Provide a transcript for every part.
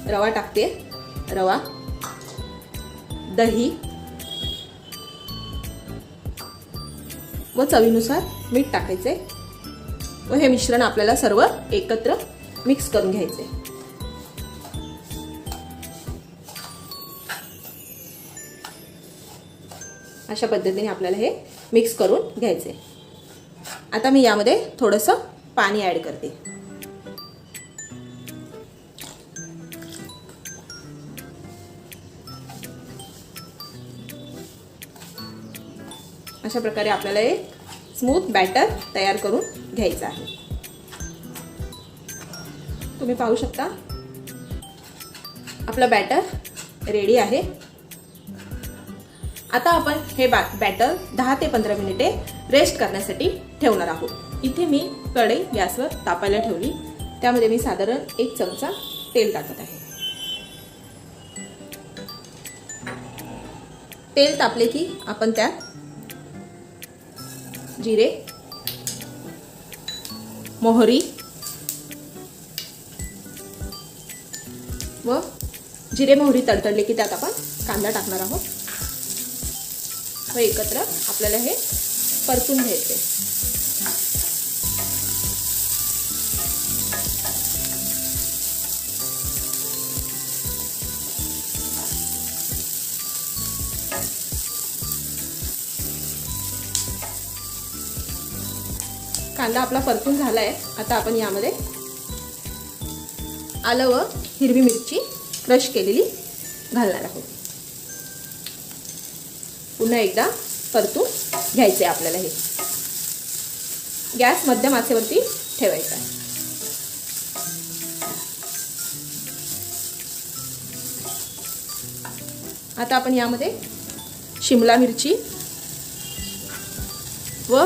रवा टाकते, रवा, दही व चवीनुसार मीठ टाकायचे व हे मिश्रण आपल्याला सर्व एकत्र मिक्स करून घ्यायचे। अशा पद्धतीने आपल्याला हे मिक्स करून घ्यायचे। आता मी यामध्ये थोडंसं पाणी ॲड करते। अशा प्रकारे आपल्याला एक स्मूथ बॅटर तयार करून घ्यायचं आहे। तुम्ही पाहू शकता आपलं बॅटर रेडी आहे। आता आपण हे बॅटर 10 ते 15 मिनिटे रेस्ट करण्यासाठी ठेवणार आहोत। इथे मी कढई गॅसवर तापायला ठेवली, त्यामध्ये मी साधारण 1 चमचा तेल टाकत आहे। तेल तापले की आपण त्यात जिरे, मोहरी व जिरे मोहरी तडतडले की त्यात आपण कांदा टाकणार आहोत व एकत्र आपल्याला हे परतून घ्यायचे। कांदा आपला परतून झालाय। आता आपण यामध्ये आलं व हिरवी मिरची क्रश केलेली घालणार आहोत। पुन्हा एकदा परतून घ्यायचे आपल्याला। हे गॅस मध्यम आचेवरती ठेवायचा आहे। आता आपण यामध्ये शिमला मिरची व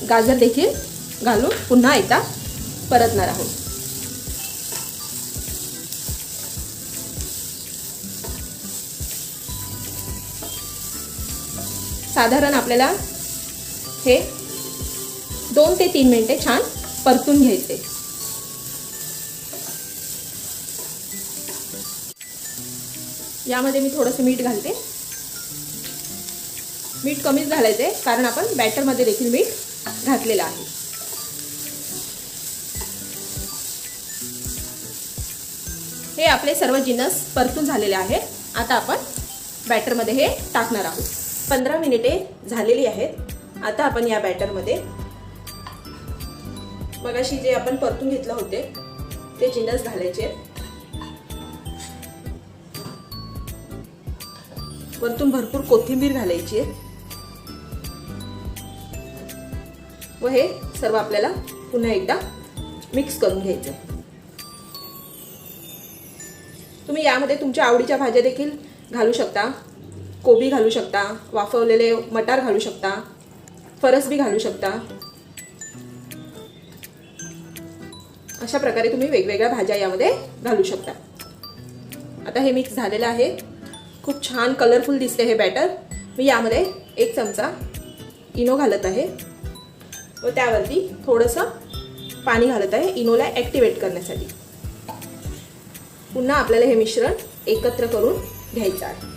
गाजर देखील घालून पुन्हा एकदा परतणार आहोत। साधारण आपल्याला हे 2 ते 3 मिनिटे छान परतून घ्यायचे। यामध्ये मी थोडंसं मीठ घालते। मीठ कमीच घालायचे कारण आपण बॅटरमध्ये देखील मीठ घातलेलं आहे। हे आपले सर्व जिन्नस परतून झालेले आहेत। आता आपण बॅटरमध्ये हे टाकणार आहोत। 15 मिनिटे झालेली आहेत। आता आपण या बॅटरमध्ये मगाशी जे आपण परतून घेतले होते ते जिन्नस घालायचे। वरतून भरपूर कोथिंबीर घालायची आहे व हे सर्व आपल्याला पुन्हा एकदा मिक्स करून घ्यायचं आहे। तुम्ही यामध्ये तुमच्या आवडीच्या भाज्या देखील घालू शकता। कोबी घालू शकता, वाफवलेले मटार घालू शकता, फरसबी घालू शकता। अशा प्रकारे तुम्ही वेगवेगळ्या भाज्या यामध्ये घालू शकता। आता हे मिक्स झालेलं आहे। खूप छान कलरफुल दिसते हे बॅटर। मी यामध्ये 1 चमचा इनो घालत आहे व त्यावरती थोडंसं पाणी घालत आहे इनोला ॲक्टिवेट करण्यासाठी। पुन्हा आपल्याला हे मिश्रण एकत्र करून घ्यायचं आहे।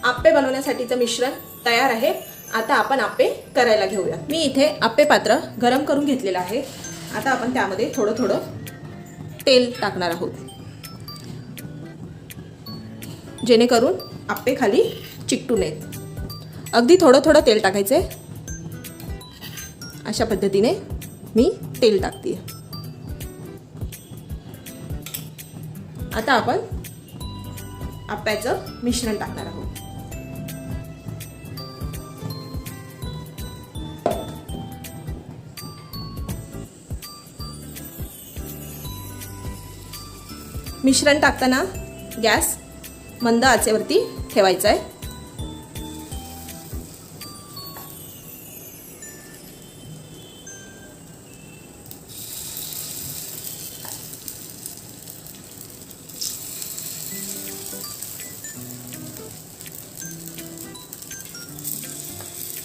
आप्पे बनवण्यासाठीचं मिश्रण तयार आहे। आता आपण आप्पे करायला घेऊया। मी इथे आप्पे पात्र गरम करून घेतलेलं आहे। आता आपण त्यामध्ये थोडं थोडं तेल टाकणार आहोत जेणेकरून आप्पे खाली चिकटू नयेत। अगदी थोडं थोडं तेल टाकायचे। अशा पद्धतीने मी तेल टाकते। आता आपण आप्प्याचं मिश्रण टाकणार आहोत। मिश्रण टाकताना गॅस मंद आचेवरती ठेवायचा आहे।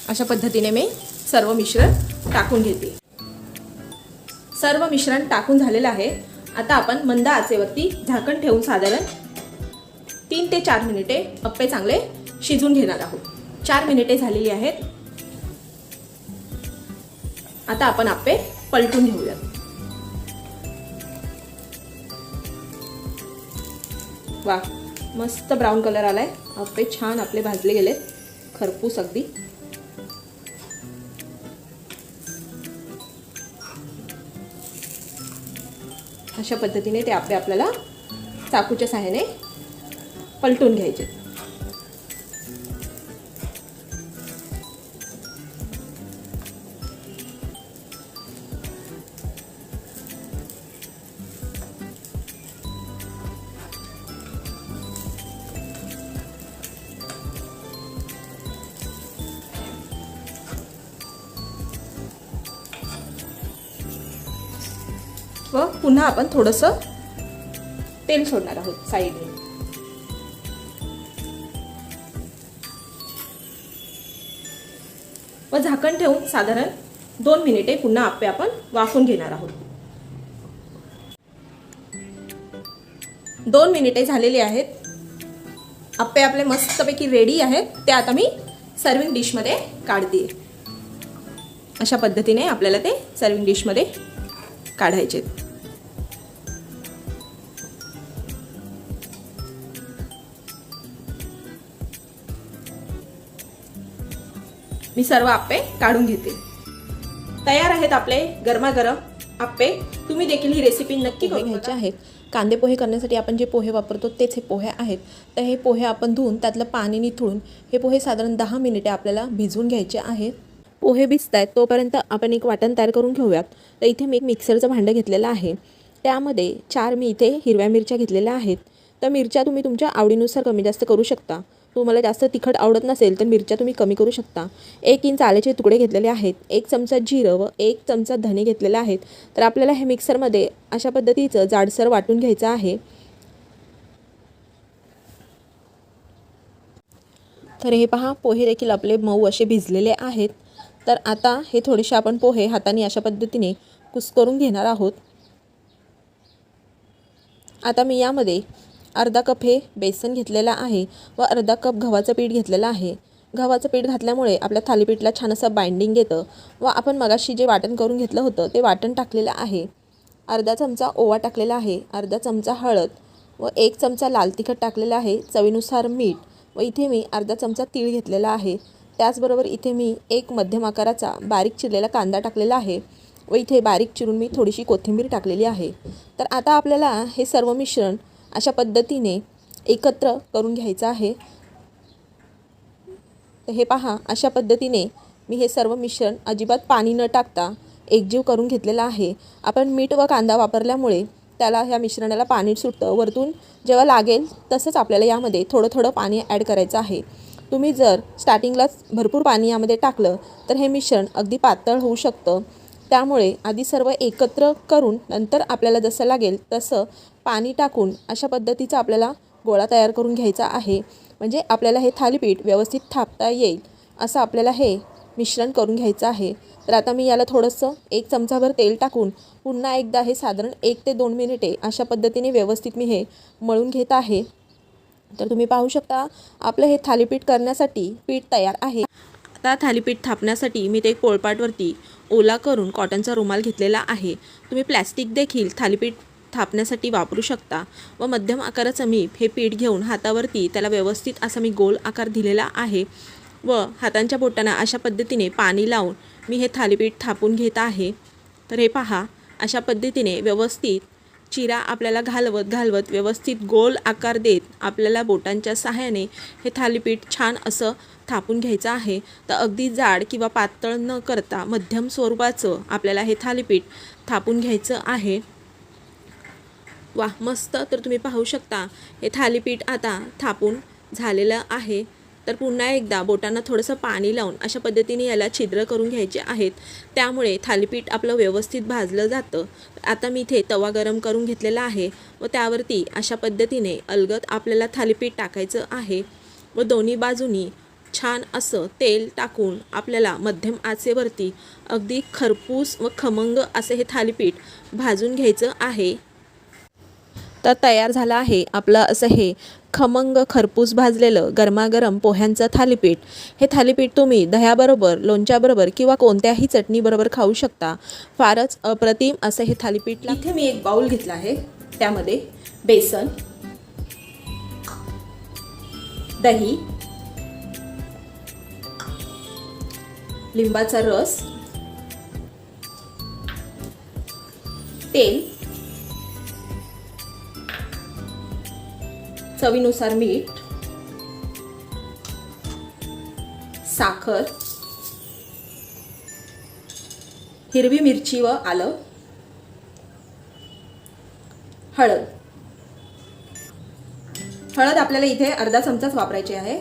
अशा पद्धतीने मी सर्व मिश्रण टाकून घेते। सर्व मिश्रण टाकून झालेलं आहे। आता आपण मंद आचेवरती झाकण ठेवून साधारण 3 ते 4 मिनिटे अप्पे चांगले शिजून घेणार आहोत। 4 मिनिटे झालेली आहेत। आता आपण अप्पे पलटून घेऊयात। वा, मस्त ब्राऊन कलर आलाय। अप्पे छान आपले भाजले गेलेत, खरपूस अगदी। अशा पद्धतीने ते अप्पे आपल्याला चाकूच्या सहाय्याने पलटून घ्यायचे। व पुन्हा आपण थोडंसं तेल सोडणार आहोत साईडने। व झाकण ठेवून साधारण 2 मिनिटे पुन्हा अप्पे आपण वाफवून घेणार आहोत। 2 मिनिटे झालेली आहेत। अप्पे आपले मस्तपैकी रेडी आहेत। ते आता मी सर्विंग डिशमध्ये काढते। अशा पद्धतीने आपल्याला ते सर्विंग डिशमध्ये काढायचे। मी सर्व अप्पे काढून घेते। तयार आहेत आपले गरमागरम अप्पे। तुम्ही देखील ही रेसिपी नक्की करून घ्यायची आहेत। कांदे पोहे करण्यासाठी आपण जे पोहे वापरतो तेच हे पोहे आहेत। तर हे पोहे आपण धुवून त्यातलं पाणी निथळून हे पोहे साधारण 10 मिनिटे आपल्याला भिजवून घ्यायचे आहेत। पोहे भिजतायत तोपर्यंत आपण एक वाटण तयार करून घेऊयात। तर इथे मी एक मिक्सरचं भांडं घेतलेलं आहे। त्यामध्ये 4 मी इथे हिरव्या मिरच्या घेतलेल्या आहेत। तर मिरच्या तुम्ही तुमच्या आवडीनुसार कमी जास्त करू शकता। तुम्हाला जास्त तिखट आवडत नसेल तर मिरच्या तुम्ही कमी करू शकता। 1 इंच आल्याचे तुकडे घेतलेले आहेत। 1 चमचा जिरं व 1 चमचा धणे घेतलेले आहेत। तर आपल्याला हे मिक्सरमध्ये अशा पद्धतीचं जाडसर वाटून घ्यायचं आहे। तर हे पहा, पोहे देखील आपले मऊ असे भिजलेले आहेत। तर आता हे थोडेसे आपण पोहे हाताने अशा पद्धतीने कुस्करून घेणार आहोत। आता मी यामध्ये अर्धा कप हे बेसन घेतलेला आहे व अर्धा कप गव्हाचं पीठ घेतलेलं आहे। गव्हाचं पीठ घातल्यामुळे आपल्या थालीपीठला छान असं बाइंडिंग येतं व आपण मगाशी जे वाटण करून घेतलं होतं ते वाटण टाकलेलं आहे। अर्धा चमचा ओवा टाकलेला आहे, अर्धा चमचा हळद व 1 चमचा लाल तिखट टाकलेला आहे, चवीनुसार मीठ व इथे मी अर्धा चमचा तीळ घेतलेला आहे। त्याचबरोबर इथे मी एक मध्यम आकाराचा बारीक चिरलेला कांदा टाकलेला आहे व इथे बारीक चिरून मी थोडीशी कोथिंबीर टाकलेली आहे। तर आता आपल्याला हे सर्व मिश्रण अशा पद्धतीने एकत्र करून घ्यायचं आहे। तर हे पहा, अशा पद्धतीने मी हे सर्व मिश्रण अजिबात पाणी न टाकता एकजीव करून घेतलेलं आहे। आपण मीठ व कांदा वापरल्यामुळे त्याला ह्या मिश्रणाला पाणी सुटतं। वरतून जेव्हा लागेल तसंच आपल्याला यामध्ये थोडं थोडं पाणी ॲड करायचं आहे। तुम्ही जर स्टार्टिंगलाच भरपूर पाणी यामध्ये टाकलं तर हे मिश्रण अगदी पातळ होऊ शकतं। त्यामुळे आधी सर्व एकत्र करून नंतर आपल्याला जसं लागेल तसं पाणी टाकून अशा पद्धतीचा आपल्याला गोळा तयार करून घ्यायचा आहे। म्हणजे आपल्याला हे थालीपीठ व्यवस्थित थापता येईल असं आपल्याला हे मिश्रण करून घ्यायचं आहे। तर आता मी याला थोडंसं 1 चमचाभर तेल टाकून पुन्हा एकदा हे साधारण 1 ते 2 मिनिटे अशा पद्धतीने व्यवस्थित मी हे मळून घेत आहे। तर तुम्ही पाहू शकता आपलं हे थालीपीठ करण्यासाठी पीठ तयार आहे। आता थालीपीठ थापण्यासाठी मी ते पोळपाटवरती ओला करून कॉटनचा रुमाल घेतलेला आहे। तुम्ही प्लॅस्टिक देखील थालीपीठ थापण्यासाठी वापरू शकता व मध्यम आकाराचं मी हे पीठ घेऊन हातावरती त्याला व्यवस्थित असा मी गोल आकार दिलेला आहे व हातांच्या बोटांना अशा पद्धतीने पाणी लावून मी हे थालीपीठ थापून घेत आहे। तर हे पहा, अशा पद्धतीने व्यवस्थित चिरा आपल्याला घालवत व्यवस्थित गोल आकार देत आपल्याला बोटांच्या सहाय्याने हे थालीपीठ छान असं थापून घ्यायचं आहे। तर अगदी जाड किंवा पातळ न करता मध्यम स्वरूपाचं आपल्याला हे थालीपीठ थापून घ्यायचं आहे। वा, मस्त। तर तुम्ही पाहू शकता हे थालीपीठ आता थापून झालेलं आहे। तर पुन्हा एकदा बोटांना थोडंसं पाणी लावून अशा पद्धतीने याला छिद्र करून घ्यायचे आहेत। त्यामुळे थालीपीठ आपलं व्यवस्थित भाजलं जातं। आता मी इथे तवा गरम करून घेतलेला आहे व त्यावरती अशा पद्धतीने अलगद आपल्याला थालीपीठ टाकायचं आहे व दोन्ही बाजूनी छान असं तेल टाकून आपल्याला मध्यम आचेवरती अगदी खरपूस व खमंग असे हे थालीपीठ भाजून घ्यायचं आहे. तर तयार झालं आहे आपलं असं हे खमंग खरपूस भाजलेलं गरमागरम पोह्यांचं थालीपीठ. हे थालीपीठ तुम्ही दह्याबरोबर, लोणच्याबरोबर किंवा कोणत्याही चटणीबरोबर खाऊ शकता. फारच अप्रतिम असं हे थालीपीठ. इथे मी एक बाउल घेतला आहे, त्यामध्ये बेसन, दही, लिंबाचा रस, तेल, चवीनुसार मीठ, साखर, हिरवी मिरची व आलं, हळद. हळद आपल्याला इथे अर्धा चमचाच वापरायची आहे.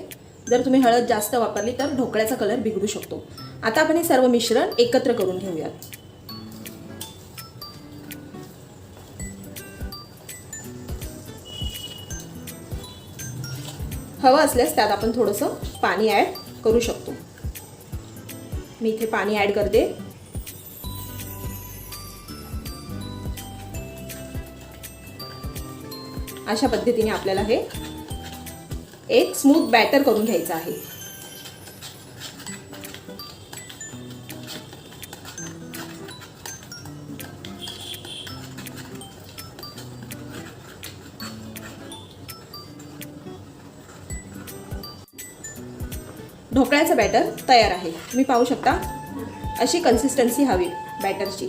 जर तुम्ही हळद जास्त वापरली तर ढोकळ्याचा कलर बिघडू शकतो. आता आपण हे सर्व मिश्रण एकत्र करून घेऊयात. हवं असल्यास त्यात आपण थोडंसं पाणी ॲड करू शकतो. मी इथे पाणी ॲड करते. अशा पद्धतीने आपल्याला हे एक स्मूथ बॅटर करून घ्यायचं आहे. ढोकळ्याचं बॅटर तयार आहे. तुम्ही पाहू शकता अशी कन्सिस्टन्सी हवी बॅटरची.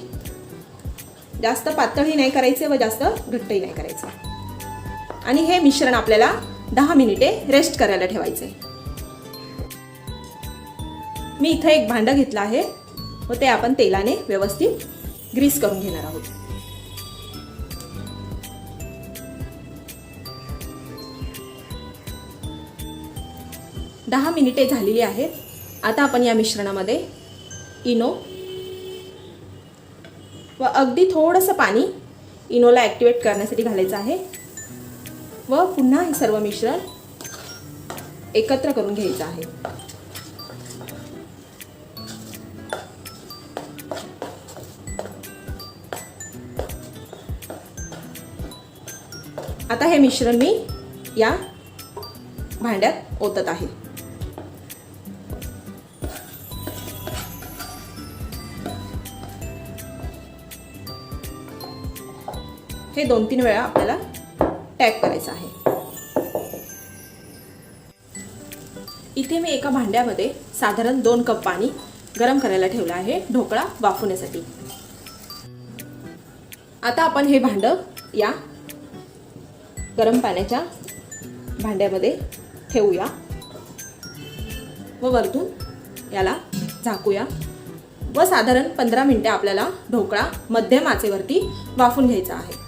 जास्त पातळही नाही करायचे व जास्त घट्टही नाही करायचं. आणि हे मिश्रण आपल्याला 10 मिनिटे रेस्ट करायला ठेवायचे. मी इथे एक भांडं घेतलं आहे व ते आपण तेलाने व्यवस्थित ग्रीस करून घेणार आहोत. दहा मिनिटे झालेली आहेत. आता आपण या मिश्रणामध्ये इनो व अगदी थोडंसं पाणी इनोला ॲक्टिवेट करण्यासाठी घालायचं आहे व पुन्हा हे सर्व मिश्रण एकत्र करून घ्यायचं आहे. आता हे मिश्रण मी या भांड्यात ओतत आहे. हे 2-3 वेळा आपल्याला टॅप करायचं आहे. इथे मी एका भांड्यामध्ये साधारण 2 कप पाणी गरम करायला ठेवलं आहे ढोकळा वाफवण्यासाठी. आता आपण हे भांडं या गरम पाण्याच्या भांड्यामध्ये ठेवूया व वरतून याला झाकूया व साधारण 15 मिनिटे आपल्याला ढोकळा मध्यम आचेवरती वाफून घ्यायचा आहे.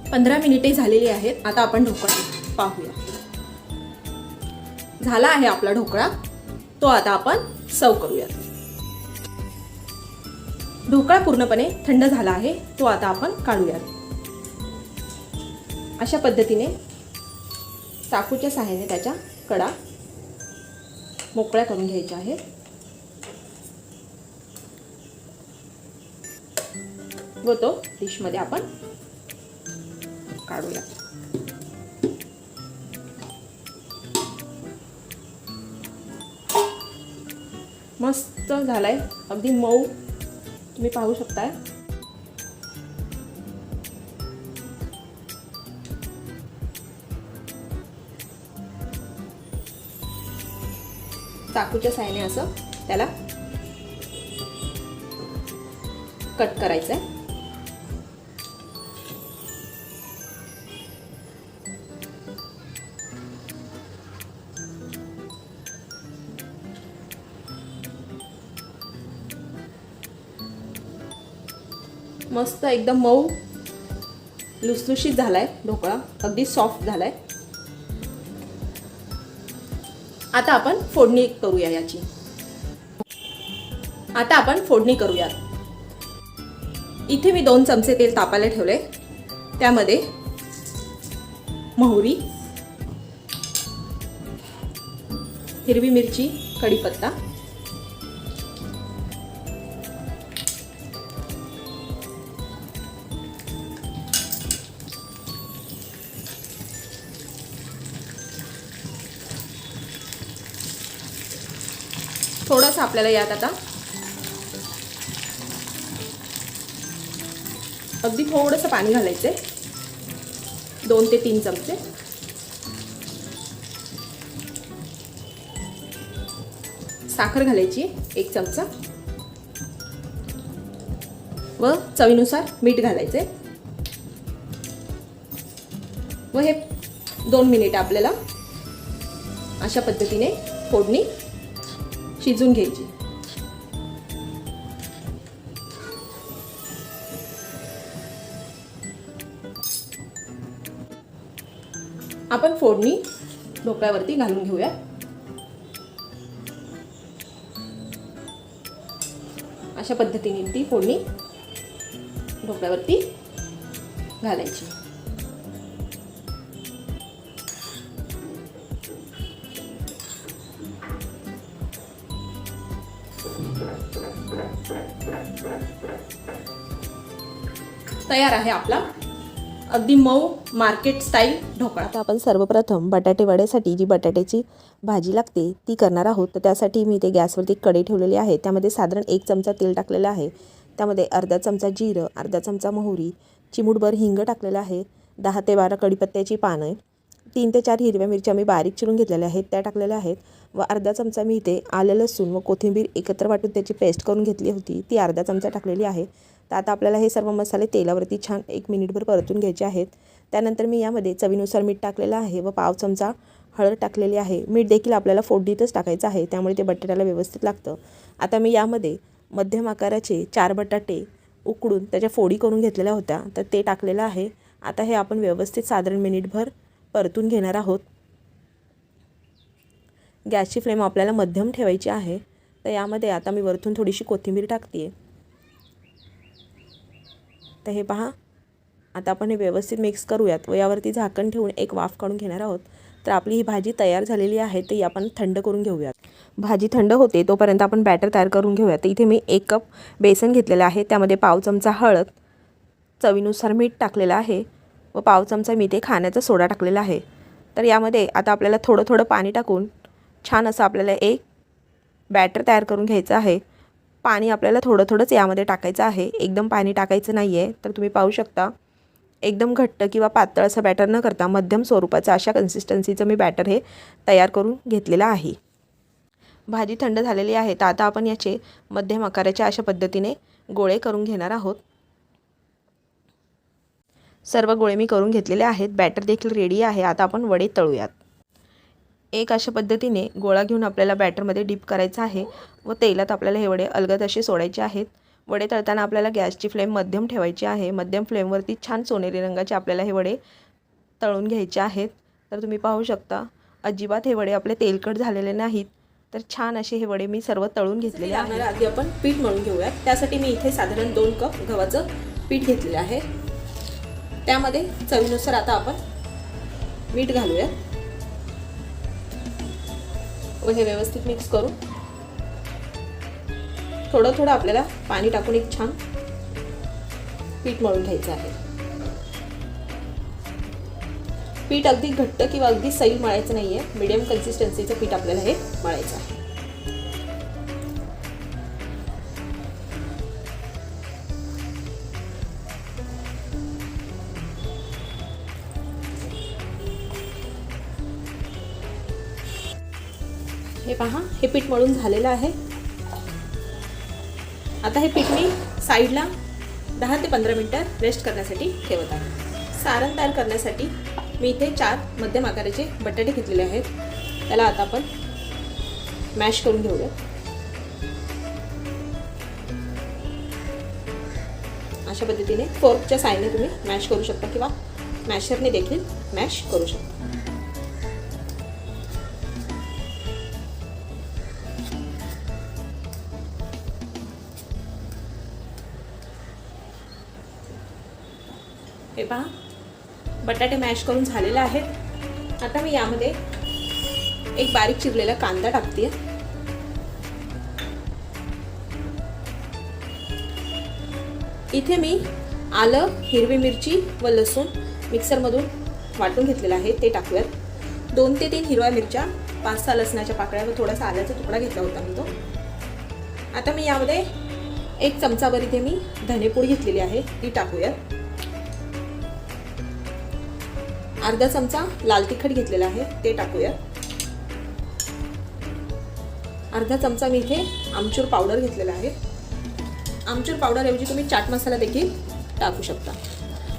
15 मिनिटे झालेली आहेत. आता आपण ढोकळा पाहूया. झाला आहे आपला ढोकळा. तो आता आपण सर्व करूया. ढोकळा पूर्णपणे थंड झाला आहे. तो आता आपण काढूयात. अशा पद्धतीने चाकूच्या सहाय्याने त्याच्या कडा मोकळ्या करून घ्यायच्या आहेत व तो डिशमध्ये आपण काढूया. मस्त झालाय, अगदी मऊ तुम्ही पाहू शकताय. चाकूच्या साहाय्याने असं त्याला कट करायचं आहे. मस्त एकदम मऊ लुसलुशीत झालाय ढोकळा, अगदी सॉफ्ट झालाय. आता आपण फोडणी करूया याची. आता आपण फोडणी करूया. इथे मी 2 चमचे तेल तापायला ठेवले. त्यामध्ये मोहरी, हिरवी मिरची, कढीपत्ता, थोडंसं आपल्याला यात आता अगदी थोडंसं पाणी घालायचं आहे, 2 ते 3 चमचे. साखर घालायची 1 चमचा व चवीनुसार मीठ घालायचे व हे 2 मिनिट आपल्याला अशा पद्धतीने फोडणी शिजून घ्यायची. आपण फोडणी ढोकळ्यावरती घालून घेऊया. अशा पद्धतीने ती फोडणी ढोकळ्यावरती घालायची. तयार आहे आपला अगदी मऊ मार्केट स्टाईल ढोकळा. आता आपण सर्वप्रथम बटाटे वड्यासाठी जी बटाट्याची भाजी लागते ती करणार आहोत. तर त्यासाठी मी ते गॅसवरती कढई ठेवलेली आहे. त्यामध्ये साधारण 1 चमचा तेल टाकलेलं आहे. त्यामध्ये अर्धा चमचा जिरं, अर्धा चमचा मोहरी, चिमूटभर हिंग टाकलेलं आहे, 10 ते 12 कढीपत्त्याची पानं, 3 ते 4 हिरव्या मिरच्या मी बारीक चिरून घेतलेल्या आहेत त्या टाकलेल्या आहेत व अर्धा चमचा मी इथे आलं लसूण व कोथिंबीर एकत्र वाटून त्याची पेस्ट करून घेतली होती ती अर्धा चमचा टाकलेली आहे. तर आता आपल्याला हे सर्व मसाले तेलावरती छान 1 मिनिटभर परतून घ्यायचे आहेत. त्यानंतर मी यामध्ये चवीनुसार मीठ टाकलेलं आहे व पाव चमचा हळद टाकलेली आहे. मीठ देखील आपल्याला फोडणीतच टाकायचं आहे, त्यामुळे ते बटाट्याला व्यवस्थित लागतं. आता मी यामध्ये मध्यम आकाराचे 4 बटाटे उकडून त्याच्या फोडी करून घेतलेल्या होत्या तर ते टाकलेलं आहे. आता हे आपण व्यवस्थित साधारण मिनिटभर परतून घेणार आहोत. गॅसची फ्लेम आपल्याला मध्यम ठेवायची आहे. तर यामध्ये आता मी वरतून थोडीशी कोथिंबीर टाकते. तर हे पहा, आता आपण हे व्यवस्थित मिक्स करूयात व यावरती झाकण ठेवून एक वाफ काढून घेणार आहोत. तर आपली ही भाजी तयार झालेली आहे. ती आपण थंड करून घेऊयात. भाजी थंड होते तोपर्यंत आपण बॅटर तयार करून घेऊयात. तर इथे मी 1 कप बेसन घेतलेलं आहे. त्यामध्ये पाव चमचा हळद, चवीनुसार मीठ टाकलेलं आहे व पाव चमचा मी ते खाण्याचा सोडा टाकलेला आहे. तर यामध्ये आता आपल्याला थोडं थोडं पाणी टाकून छान असं आपल्याला एक बॅटर तयार करून घ्यायचं आहे. पाणी आपल्याला थोडं थोडंच यामध्ये टाकायचं आहे, एकदम पाणी टाकायचं नाही आहे. तर तुम्ही पाहू शकता एकदम घट्ट किंवा पातळ असं बॅटर न करता मध्यम स्वरूपाचं अशा कन्सिस्टन्सीचं मी बॅटर हे तयार करून घेतलेलं आहे. भाजी थंड झालेली आहे. तर आता आपण याचे मध्यम आकाराच्या अशा पद्धतीने गोळे करून घेणार आहोत. सर्व गोळे मी करून घेतलेले आहेत. बॅटर देखील रेडी आहे. आता आपण वडे तळूयात. एक अशा पद्धतीने गोळा घेऊन आपल्याला बॅटरमध्ये डीप करायचं आहे व तेलात आपल्याला हे वडे अलगद असे सोडायचे आहेत. वडे तळताना आपल्याला गॅसची फ्लेम मध्यम ठेवायची आहे. मध्यम फ्लेमवरती छान सोनेरी रंगाचे आपल्याला हे वडे तळून घ्यायचे आहेत. तर तुम्ही पाहू शकता अजिबात हे वडे आपले तेलकट झालेले नाहीत. तर छान असे हे वडे मी सर्व तळून घेतलेले आहेत. आधी आपण पीठ मळून घेऊयात. त्यासाठी मी इथे साधारण 2 कप गव्हाचं पीठ घेतलेलं आहे. त्यामध्ये चवीनुसार आता आपण मीठ घालूया व हे व्यवस्थित मिक्स करून थोडं थोडं आपल्याला पाणी टाकून एक छान पीठ मळून घ्यायचं आहे. पीठ अगदी घट्ट किंवा अगदी सैल मळायचं नाही आहे, मीडियम कन्सिस्टन्सीचं पीठ आपल्याला हे मळायचं आहे. हे पहा, हे पीठ मळून झालेलं आहे. आता हे पीठ मी साईडला 10 ते 15 मिनिटं रेस्ट करण्यासाठी ठेवत आहे. सारण तयार करण्यासाठी मी इथे 4 मध्यम आकाराचे बटाटे घेतलेले आहेत. त्याला आता आपण मॅश करून घेऊया. अशा पद्धतीने फोर्कच्या साहाय्याने तुम्ही मॅश करू शकता किंवा मॅशरने देखील मॅश करू शकता. हे पहा, बटाटे मॅश करून झालेले आहेत. आता मी यामध्ये एक बारीक चिरलेला कांदा टाकते. इथे मी आलं, हिरवी मिरची व लसूण मिक्सरमधून वाटून घेतलेलं आहे ते टाकूयात. 2 ते 3 हिरव्या मिरच्या, 5-6 लसणाच्या पाकळ्या व थोडासा आल्याचा तुकडा घेतला होता मी तो. आता मी यामध्ये 1 चमचाभर इथे मी धनेपूड घेतलेली आहे ती टाकूयात. अर्धा चमचा लाल तिखट घेतलेला आहे ते टाकूयात. अर्धा चमचा मी इथे आमचूर पावडर घेतलेला आहे. आमचूर पावडर ऐवजी तुम्ही चाट मसाला देखील टाकू शकता.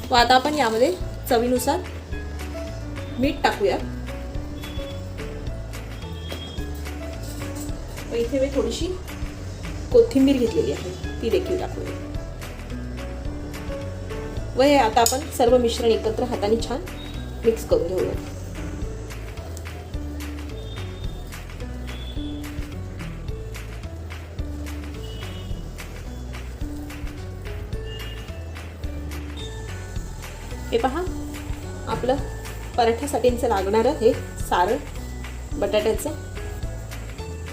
व आता आपण यामध्ये चवीनुसार मीठ टाकूया. व इथे मी थोडीशी कोथिंबीर घेतलेली आहे ती देखील टाकूया. व हे आता आपण सर्व मिश्रण एकत्र हाताने छान मिक्स करून घेऊया. हे पहा, आपलं पराठ्यासाठीचं लागणारं हे सारण बटाट्याचं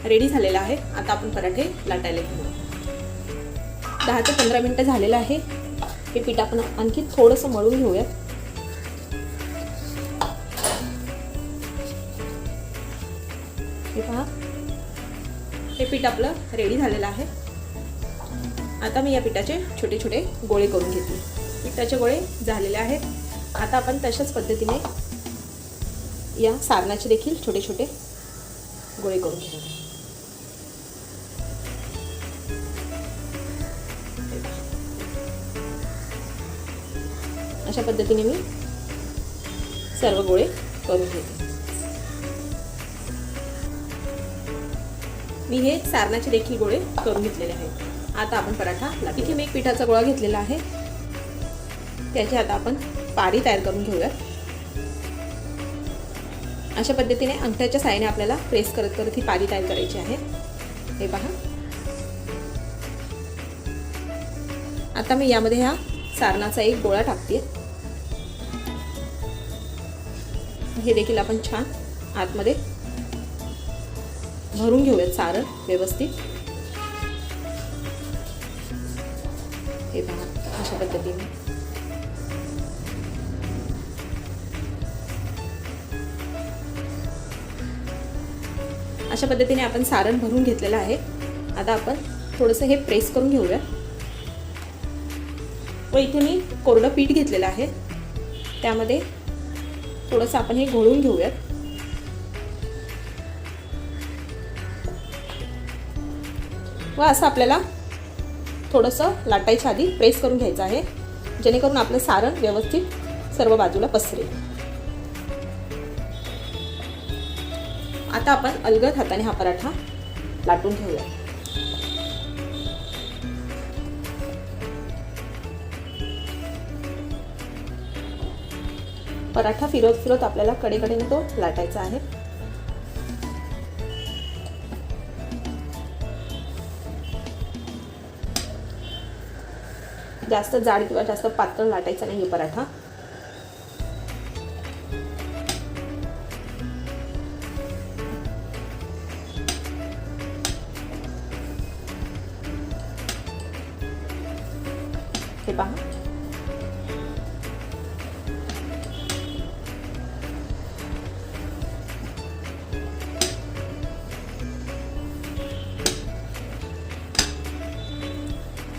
रेडी झालेलं आहे. आता आपण पराठे लाटायला घेऊया. 10 ते 15 मिनिटं झालेलं आहे. हे पीठ आपण आणखी थोडंसं मळून घेऊयात. हे पहा, हे पीठ आपलं रेडी झालेलं आहे. आता मी या पिठाचे छोटे छोटे गोळे करून घेतले. पिठाचे गोळे झालेले आहेत. आता आपण तशाच पद्धतीने या सारणाचे देखील छोटे छोटे गोळे करून घेऊया. अशा पद्धतीने मी सर्व गोळे करून घेते. मी हे सारणाचे देखील गोळे करून घेतलेले आहेत. आता आपण पराठा इथे मी एक पिठाचा गोळा घेतलेला आहे. त्याची आता आपण पारी तयार करून घेऊयात. अशा पद्धतीने अंगठ्याच्या साहाय्याने आपल्याला प्रेस करत करत ही पारी तयार करायची आहे. हे पहा, आता मी यामध्ये ह्या सारणाचा एक गोळा टाकते. हे देखील आपण छान आतमध्ये भरून घेऊयात सारण व्यवस्थित. हे पहा, अशा पद्धतीने अशा पद्धतीने आपण सारण भरून घेतलेलं आहे. आता आपण थोडंसं हे प्रेस करून घेऊया. व इथे मी कोरडं पीठ घेतलेलं आहे. त्यामध्ये थोडंसं आपण हे घोळून घेऊयात. व असं आपल्याला थोडंसं लाटायच्या आधी प्रेस करून घ्यायचं आहे, जेणेकरून आपलं सारण व्यवस्थित सर्व बाजूला पसरेल. आता आपण अलगद हाताने हा पराठा लाटून घेऊया. पराठा फिरवत फिरवत आपल्याला कडेकडेने तो लाटायचा आहे. जास्त जाड किंवा जास्त पातळ लाटायचा नाही पराठा. हे पहा,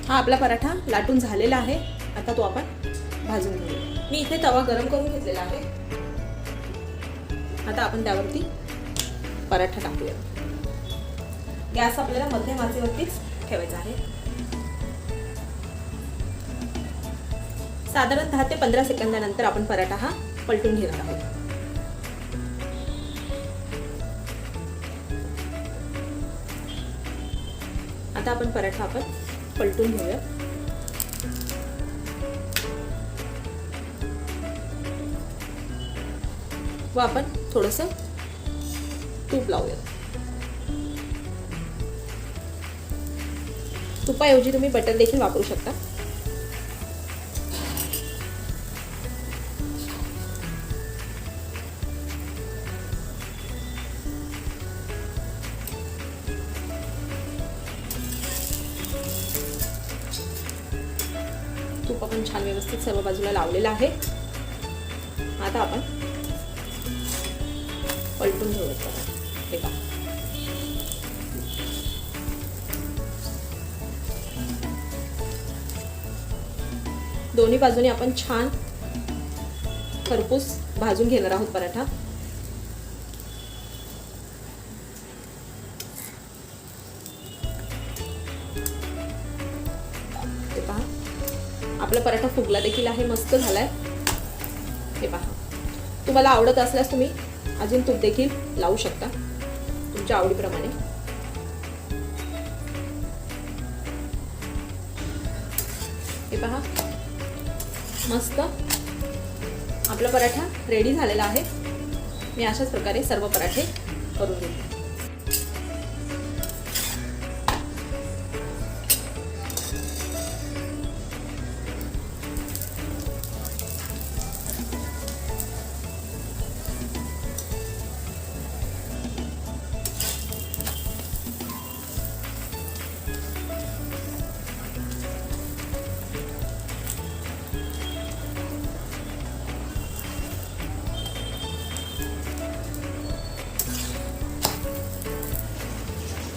हा आपला पराठा लाटून झालेला आहे. आता तो आपण भाजून घेऊया. मी इथे तवा गरम करून घेतलेला आहे. आता आपण त्यावरती पराठा टाकूया. गॅस आपल्याला मध्यम आचेवरतीच ठेवायचा आहे. साधारण 10 ते 15 सेकंदानंतर आपण पराठा हा पलटून घेणार आहोत. आता आपण पराठा पलटून घेऊया. व आपण थोडंसं तूप लावूया. तुपाऐवजी तुम्ही बटर देखील वापरू शकता. तूप आपण छान व्यवस्थित सर्व बाजूला लावलेलं आहे. आता आपण पलटून घेऊयात. हे पहा, दोन्ही बाजूने आपण छान खरपूस भाजून घेणार आहोत पराठा. हे पहा, आपला पराठा फुगला देखील आहे, मस्त झालाय. हे पहा, तुम्हाला आवडत असल्यास तुम्ही अजून तूप देखील लावू शकता तुमच्या आवडीप्रमाणे. हे पहा, मस्त आपला पराठा रेडी झालेला आहे. मी अशाच प्रकारे सर्व पराठे करून घेते.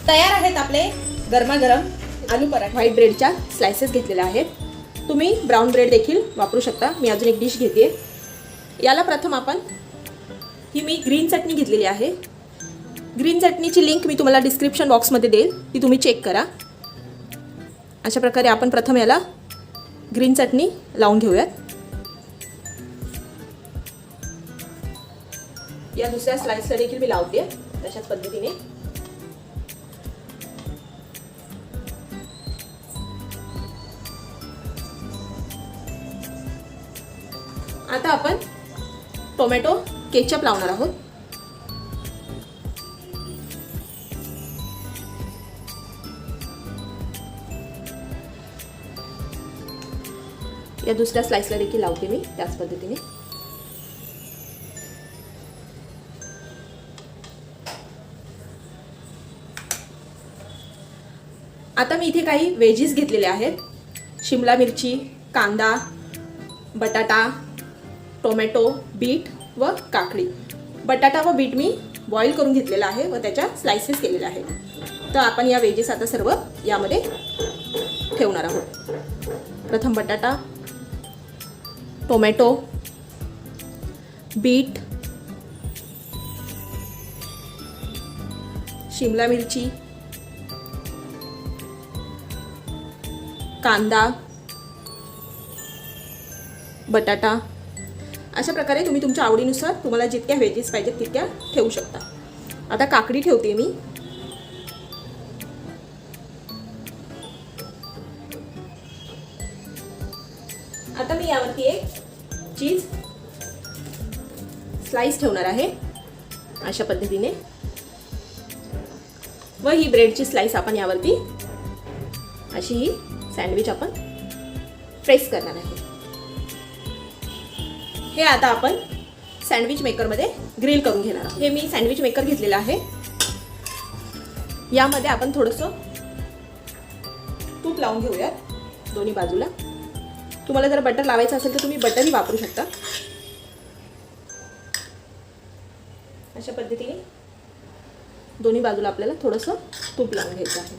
तयार आहेत आपले गरमागरम आलू पराठे. व्हाईट ब्रेडच्या स्लायसेस घेतलेल्या आहेत. तुम्ही ब्राऊन ब्रेड देखील वापरू शकता. मी अजून एक डिश घेते. याला प्रथम आपण ही मी ग्रीन चटणी घेतलेली आहे. ग्रीन चटणीची लिंक मी तुम्हाला डिस्क्रिप्शन बॉक्समध्ये देईल, ती तुम्ही चेक करा. अशा प्रकारे आपण प्रथम याला ग्रीन चटणी लावून घेऊयात. या दुसऱ्या स्लाइसला देखील मी लावते तशाच पद्धतीने. आता आपण टोमॅटो केचप लावणार आहोत. या दुसऱ्या स्लाइसला देखील लावते मी त्याच पद्धतीने. आता मी इथे काही वेजीस घेतलेले आहेत. शिमला मिरची, कांदा, बटाटा, टोमॅटो, बीट व काकडी. बटाटा व बीट मी बॉईल करून घेतलेला आहे व त्याच्या स्लाइसेस केलेल्या आहेत. तर आपण या वेजेस आता सर्व यामध्ये ठेवणार आहोत. प्रथम बटाटा, टोमॅटो, बीट, शिमला मिरची, कांदा, बटाटा. अशा प्रकारे तुम्ही तुमच्या आवडीनुसार तुम्हाला जितक्या व्हेजेस पाहिजेत तितक्या ठेवू शकता. आता काकडी ठेवते मी. आता मी यावरती एक चीज स्लाइस ठेवणार आहे अशा पद्धतीने. व ही ब्रेडची स्लाइस आपण यावरती अशी ही सँडविच आपण प्रेस करणार आहे. हे आता आपण सँडविच मेकरमध्ये ग्रिल करून घेणार आहोत. हे मी सँडविच मेकर घेतलेला आहे. यामध्ये आपण थोडंसं तूप लावून घेऊयात दोन्ही बाजूला. तुम्हाला जर बटर लावायचं असेल तर तुम्ही बटरही वापरू शकता. अशा पद्धतीने दोन्ही बाजूला आपल्याला थोडंसं तूप लावून घ्यायचं आहे.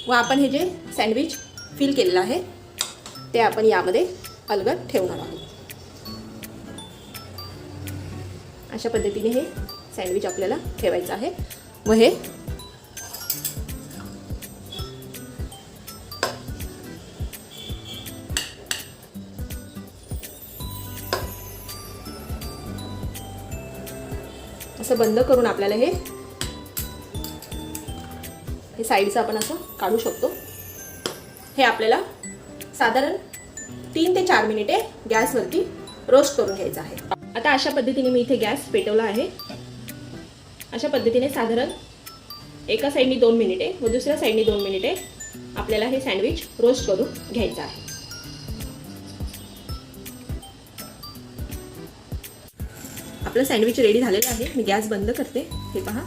व आपण हे जे सँडविच फिल केलेलं आहे ते आपण यामध्ये अलगद ठेवणार आहोत. अशा पद्धतीने हे सँडविच आपल्याला ठेवायचं आहे. व हे असं बंद करून आपल्याला हे साईडचं आपण असं काढू शकतो. हे आपल्याला साधारण 3 ते 4 मिनिटे गॅसवरती रोस्ट करून घ्यायचं आहे. आता अशा पद्धतीने मी इथे गॅस पेटवला आहे. अशा पद्धतीने साधारण एका साईडनी 2 मिनिटे व दुसऱ्या साईडनी 2 मिनिटे आपल्याला हे सँडविच रोस्ट करून घ्यायचं आहे. आपलं सँडविच रेडी झालेलं आहे. मी गॅस बंद करते. हे पहा,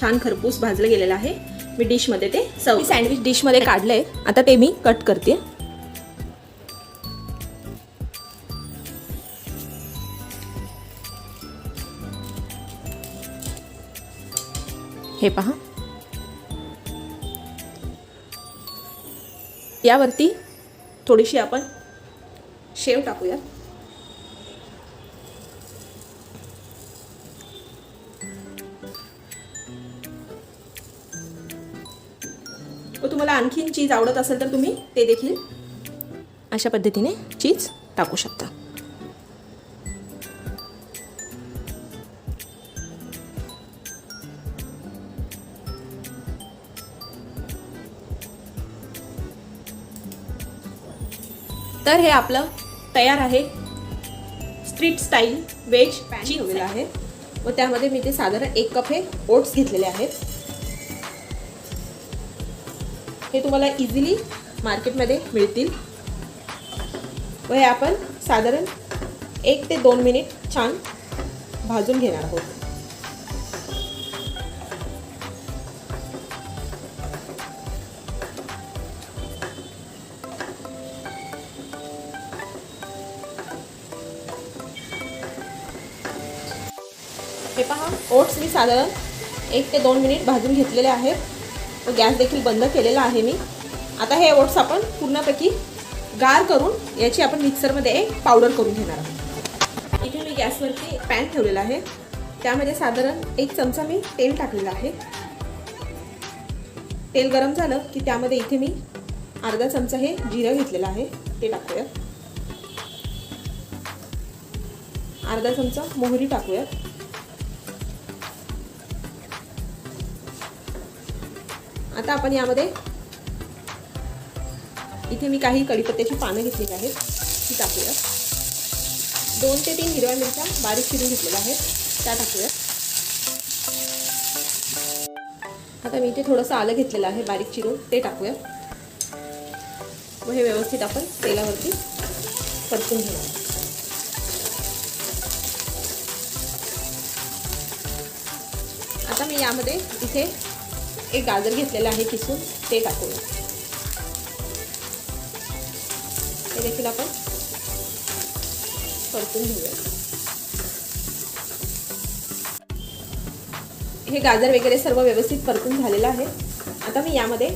छान खरपूस भाजलं गेलेलं आहे. मी डिशमध्ये ते सँडविच डिशमध्ये काढलंय. आता ते मी कट करते. हे पहा, यावरती थोडीशी आपण शेव टाकूया. व तुम्हाला आणखीन चीज आवडत असेल तर तुम्ही ते देखील अशा पद्धतीने चीज टाकू शकता. तर हे आपलं तयार आहे स्ट्रीट स्टाईल व्हेज पॅन ठेवलेलं आहे. व त्यामध्ये मी ते साधारण 1 कप हे ओट्स घेतलेले आहेत. हे तुम्हाला इझिली मार्केटमध्ये मिळतील. व हे आपण साधारण 1 ते 2 मिनिट छान भाजून घेणार आहोत. हे पहा, ओट्स मी साधारण 1 ते 2 मिनिट भाजून घेतलेले आहेत. व गॅस देखील बंद केलेला आहे मी. आता हे ओट्स आपण पूर्णपैकी गार करून याची आपण मिक्सरमध्ये एक पावडर करून घेणार आहोत. इथे मी गॅसवरती पॅन ठेवलेला आहे. त्यामध्ये साधारण 1 चमचा मी तेल टाकलेलं आहे. तेल गरम झालं की त्यामध्ये इथे मी अर्धा चमचा हे जिरं घेतलेलं आहे, ते टाकूया. अर्धा चमचा मोहरी टाकूया. आता आपण यामध्ये इथे मी काही कढीपत्त्याची पानं घेतलेली आहेत, ती टाकूया. 2 ते 3 हिरव्या मिरच्या बारीक चिरून घेतलेल्या आहेत, त्या टाकूया. आता मी इथे थोडंसं आलं घेतलेलं आहे बारीक चिरून, ते टाकूया. व हे व्यवस्थित आपण तेलावरती परतून घेऊया. आता मी यामध्ये इथे 1 गाजर घेतलेलं आहे किसून, ते टाकूया. हे देखील आपण परतून घेऊया. हे गाजर वगैरे सर्व व्यवस्थित परतून झालेलं आहे. आता मी यामध्ये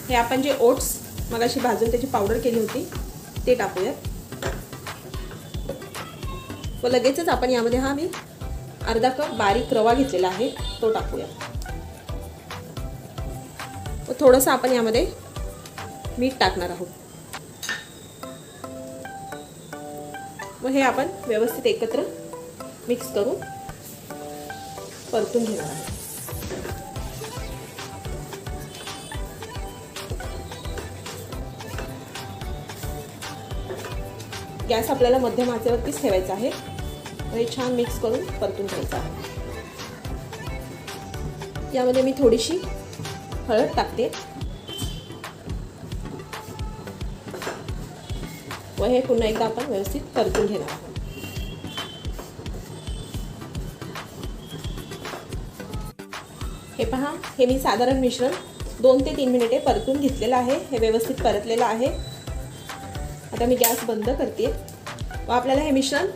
हे आपण जे ओट्स मगाशी भाजून त्याची पावडर केली होती, ते टाकूया. व लगेचच आपण यामध्ये मी अर्धा कप बारीक रवा घेतलेला आहे, तो टाकूया. व थोडंसं आपण यामध्ये मीठ टाकणार आहोत. व हे आपण व्यवस्थित एकत्र मिक्स करून परतून घेणार आहोत. गॅस आपल्याला मध्यम आचेवरतीच ठेवायचा आहे. व हे छान मिक्स करून परतून घ्यायचं आहे. यामध्ये मी थोडीशी हळद टाकते. व हे पुन्हा एकदा आपण व्यवस्थित परतून घेणार आहोत. हे पहा, हे मी साधारण मिश्रण 2 ते 3 मिनिटे परतून घेतलेलं आहे. हे व्यवस्थित परतलेलं आहे. आता मी गॅस बंद करते व आपल्याला हे मिश्रण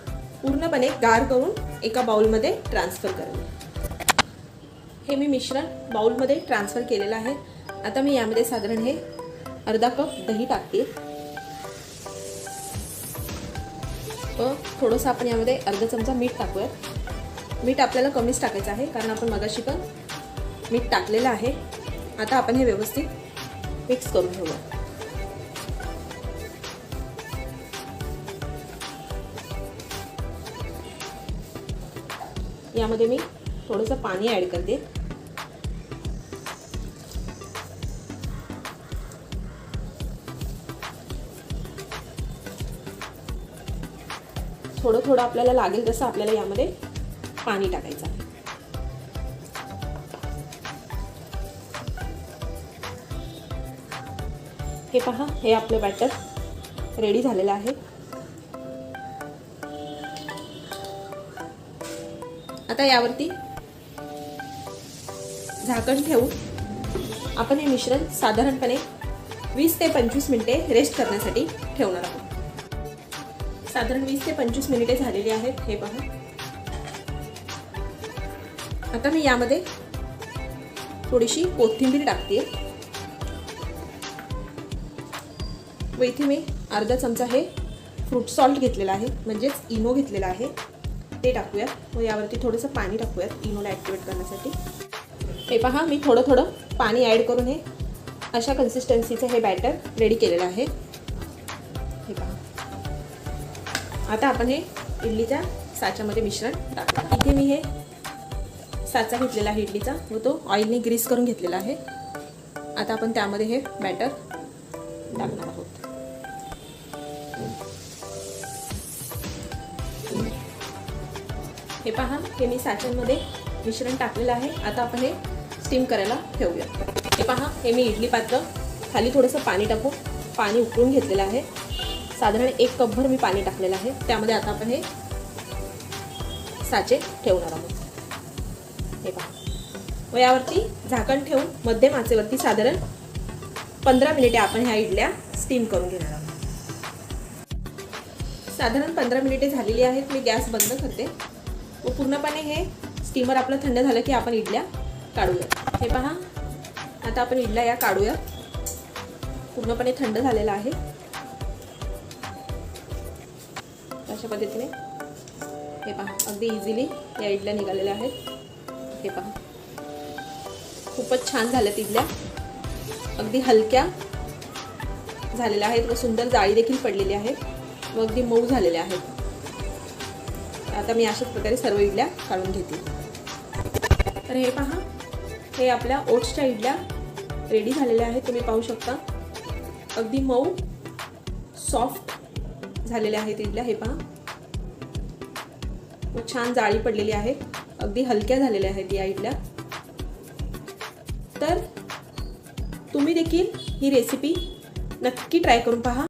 पूर्णपणे गार करून एका बाउलमध्ये ट्रान्सफर करावे. हे मी मिश्रण बाउलमध्ये ट्रान्सफर केलेलं आहे. आता मी यामध्ये साधारण हे अर्धा कप दही टाकते. व थोडंसं आपण यामध्ये अर्धा चमचा मीठ टाकूया. मीठ आपल्याला कमीच टाकायचं आहे, कारण आपण मगाशी पण मीठ टाकलेलं आहे. आता आपण हे व्यवस्थित मिक्स करून घेऊया. यामध्ये मी थोडंसं पाणी ॲड करते. थोडं थोडं आपल्याला लागेल तसं आपल्याला यामध्ये पाणी टाकायचं आहे. हे पहा, हे आपलं बॅटर रेडी झालेलं आहे. आता यावरती झाकण ठेवून आपण हे मिश्रण साधारणपणे 20 ते 25 मिनिटे रेस्ट करण्यासाठी ठेवणार आहोत। साधारण 20 ते 25 मिनिटे झालेली आहेत, हे पहा। आता मी यामध्ये थोडीशी कोथिंबीर टाकते व इथे मी अर्धा चमचा हे फ्रूट सॉल्ट घेतलेला आहे, म्हणजेच इनो घेतलेला आहे, ते टाकूयात व यावरती थोडंसं पाणी टाकूयात इनोला ॲक्टिवेट करण्यासाठी। हे पहा, मी थोडं थोडं पाणी ॲड करून हे अशा कन्सिस्टन्सीचं हे बॅटर रेडी केलेलं आहे, हे पहा। आता आपण हे इडलीच्या साच्यामध्ये मिश्रण टाकू। इथे मी हे साचा घेतलेला आहे इडलीचा व तो ऑइलने ग्रीस करून घेतलेला आहे। आता आपण त्यामध्ये हे बॅटर टाकणार आहोत। हे पहा, हे मी साच्यांमध्ये मिश्रण टाकलेलं आहे। आता आपण हे स्टीम करायला ठेवूया। हे पहा, हे मी इडली पात्र खाली थोडंसं पाणी टाकून पाणी उकळून घेतलेलं आहे। साधारण 1 कपभर मी पाणी टाकलेलं आहे। त्यामध्ये आता आपण हे साचे ठेवणार आहोत, हे पहा। व यावरती झाकण ठेवून मध्यम आचेवरती साधारण 15 मिनिटे आपण ह्या इडल्या स्टीम करून घेणार आहोत। साधारण 15 मिनिटे झालेली आहेत। मी गॅस बंद करते व पूर्णपणे हे स्टीमर आपलं थंड झालं की आपण इडल्या काढूया। हे पहा, आता आपण इडल्या या काढूया। पूर्णपणे थंड झालेला आहे। अशा पद्धतीने हे पहा, अगदी इझिली या इडल्या निघालेल्या आहेत। हे पहा, खूपच छान झाल्यात इडल्या, अगदी हलक्या झालेल्या आहेत व सुंदर जाळी देखील पडलेली आहे व अगदी मऊ झालेल्या आहेत। आता मी अशाच प्रकारे सर्व इडल्या काढून घेते। तर हे पहा, हे आपल्या ओट्सच्या इडल्या रेडी झालेल्या आहेत। तुम्ही पाहू शकता, अगदी मऊ सॉफ्ट झालेल्या आहेत इडल्या। हे पहा, व छान जाळी पडलेली आहे, अगदी हलक्या झालेल्या आहेत या इडल्या। तर तुम्ही देखील ही रेसिपी नक्की ट्राय करून पहा।